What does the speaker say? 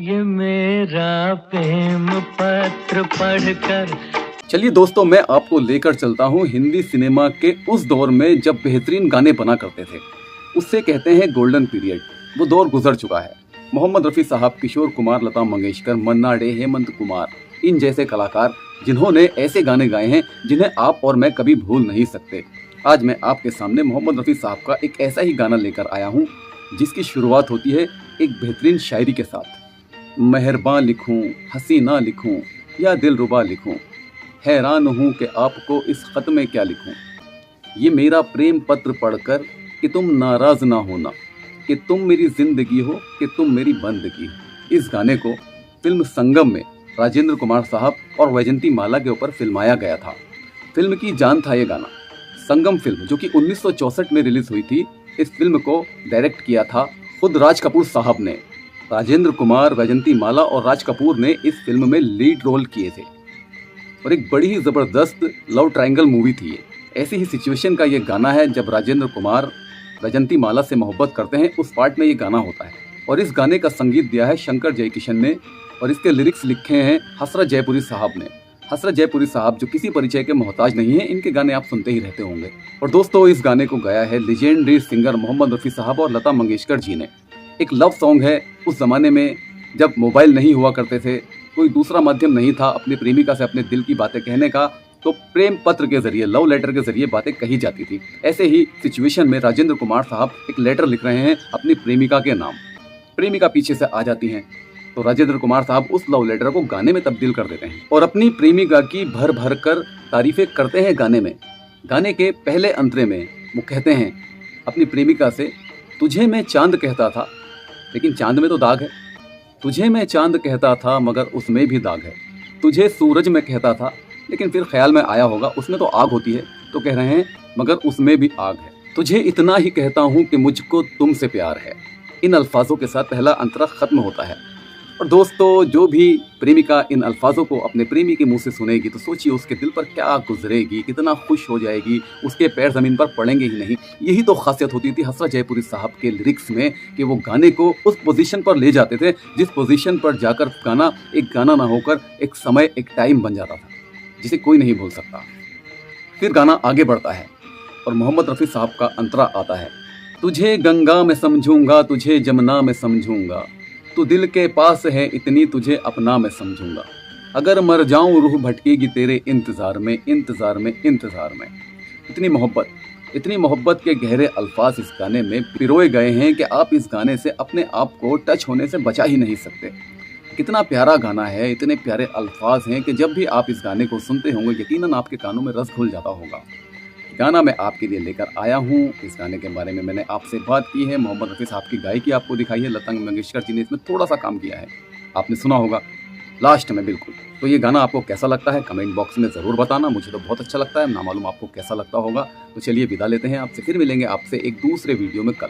ये मेरा प्रेम पत्र पढ़कर। चलिए दोस्तों, मैं आपको लेकर चलता हूँ हिंदी सिनेमा के उस दौर में जब बेहतरीन गाने बना करते थे। उससे कहते हैं गोल्डन पीरियड। वो दौर गुजर चुका है। मोहम्मद रफ़ी साहब, किशोर कुमार, लता मंगेशकर, मन्ना डे, हेमंत कुमार, इन जैसे कलाकार जिन्होंने ऐसे गाने गाए हैं जिन्हें आप और मैं कभी भूल नहीं सकते। आज मैं आपके सामने मोहम्मद रफ़ी साहब का एक ऐसा ही गाना लेकर आया हूँ जिसकी शुरुआत होती है एक बेहतरीन शायरी के साथ। मेहरबान लिखूं, हसीना लिखूं या दिलरुबा लिखूं, हैरान हूं कि आपको इस खत में क्या लिखूं। ये मेरा प्रेम पत्र पढ़कर कि तुम नाराज ना होना, कि तुम मेरी जिंदगी हो, कि तुम मेरी बंदगी हो। इस गाने को फिल्म संगम में राजेंद्र कुमार साहब और वैजंती माला के ऊपर फिल्माया गया था। फिल्म की जान था ये गाना। संगम फिल्म जो कि 1964 में रिलीज हुई थी, इस फिल्म को डायरेक्ट किया था खुद राज कपूर साहब ने। राजेंद्र कुमार, वैजंती माला और राज कपूर ने इस फिल्म में लीड रोल किए थे और एक बड़ी ही ज़बरदस्त लव ट्रायंगल मूवी थी ये। ऐसी ही सिचुएशन का ये गाना है जब राजेंद्र कुमार वैजंती माला से मोहब्बत करते हैं, उस पार्ट में ये गाना होता है। और इस गाने का संगीत दिया है शंकर जयकिशन ने और इसके लिरिक्स लिखे हैं हसरत जयपुरी साहब ने। हसरत जयपुरी साहब जो किसी परिचय के मोहताज नहीं है, इनके गाने आप सुनते ही रहते होंगे। और दोस्तों, इस गाने को गाया है लेजेंडरी सिंगर मोहम्मद रफ़ी साहब और लता मंगेशकर जी ने। एक लव सॉन्ग है उस ज़माने में जब मोबाइल नहीं हुआ करते थे, कोई दूसरा माध्यम नहीं था अपनी प्रेमिका से अपने दिल की बातें कहने का, तो प्रेम पत्र के जरिए, लव लेटर के जरिए बातें कही जाती थी। ऐसे ही सिचुएशन में राजेंद्र कुमार साहब एक लेटर लिख रहे हैं अपनी प्रेमिका के नाम। प्रेमिका पीछे से आ जाती हैं तो राजेंद्र कुमार साहब उस लव लेटर को गाने में तब्दील कर देते हैं और अपनी प्रेमिका की भर भर कर तारीफें करते हैं गाने में। गाने के पहले अंतरे में वो कहते हैं अपनी प्रेमिका से, तुझे मैं चांद कहता था लेकिन चांद में तो दाग है, तुझे मैं चांद कहता था मगर उसमें भी दाग है, तुझे सूरज में कहता था लेकिन फिर ख्याल में आया होगा उसमें तो आग होती है, तो कह रहे हैं मगर उसमें भी आग है, तुझे इतना ही कहता हूँ कि मुझको तुमसे प्यार है। इन अल्फाजों के साथ पहला अंतरा खत्म होता है। और दोस्तों, जो भी प्रेमिका इन अल्फाजों को अपने प्रेमी के मुंह से सुनेगी तो सोचिए उसके दिल पर क्या गुजरेगी, कितना खुश हो जाएगी, उसके पैर ज़मीन पर पड़ेंगे ही नहीं। यही तो खासियत होती थी हसरत जयपुरी साहब के लिरिक्स में कि वो गाने को उस पोजीशन पर ले जाते थे जिस पोजीशन पर जाकर गाना एक गाना ना होकर एक समय, एक टाइम बन जाता था जिसे कोई नहीं भूल सकता। फिर गाना आगे बढ़ता है और मोहम्मद रफ़ी साहब का अंतरा आता है। तुझे गंगा में समझूंगा, तुझे जमुना में समझूंगा, तू दिल के पास है इतनी तुझे अपना मैं समझूंगा, अगर मर जाऊं रूह भटकेगी तेरे इंतज़ार में, इंतज़ार में, इंतज़ार में। इतनी मोहब्बत के गहरे अल्फाज इस गाने में पिरोए गए हैं कि आप इस गाने से अपने आप को टच होने से बचा ही नहीं सकते। कितना प्यारा गाना है, इतने प्यारे अल्फाज हैं कि जब भी आप इस गाने को सुनते होंगे यकीनन आपके कानों में रस घुल जाता होगा। गाना मैं आपके लिए लेकर आया हूँ। इस गाने के बारे में मैंने आपसे बात की है, मोहम्मद रफ़ी साहब की गायकी आपको दिखाई है, लता मंगेशकर जी ने इसमें थोड़ा सा काम किया है, आपने सुना होगा लास्ट में बिल्कुल। तो ये गाना आपको कैसा लगता है कमेंट बॉक्स में ज़रूर बताना, मुझे तो बहुत अच्छा लगता है, ना मालूम आपको कैसा लगता होगा। तो चलिए विदा लेते हैं आपसे, फिर मिलेंगे आपसे एक दूसरे वीडियो में कल।